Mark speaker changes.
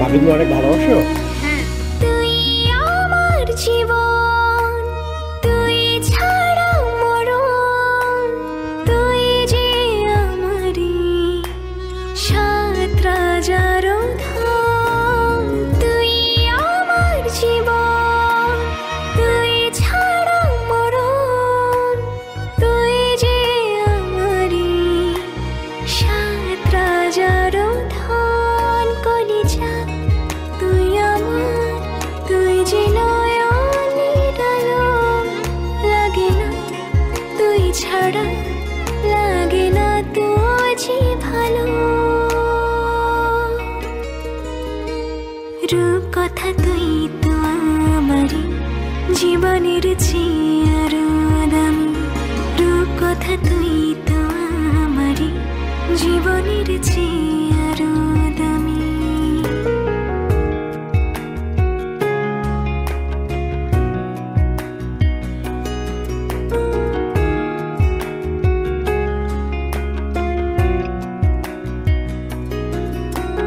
Speaker 1: ভাবিকে অনেক ভালোবাসো?
Speaker 2: তুই আমার জীবন, তুই ছাড়া মরণ, তুই যে আমারি সাত রাজার ধন। তুই আমার জীবন, তুই ছাড়া মরণ, তুই যে আমারি সাত রাজার ধন। কলিজা তুই আমার, তুই যে নয়নের আলো, লাগে না তুই ছাড়া, লাগে না তুই যে ভালো। রূপ কথা তুই তো আমারি জীবনের চেয়ে আরো দামি। রূপ কথা তুই তো আমারি জীবনের চেয়ে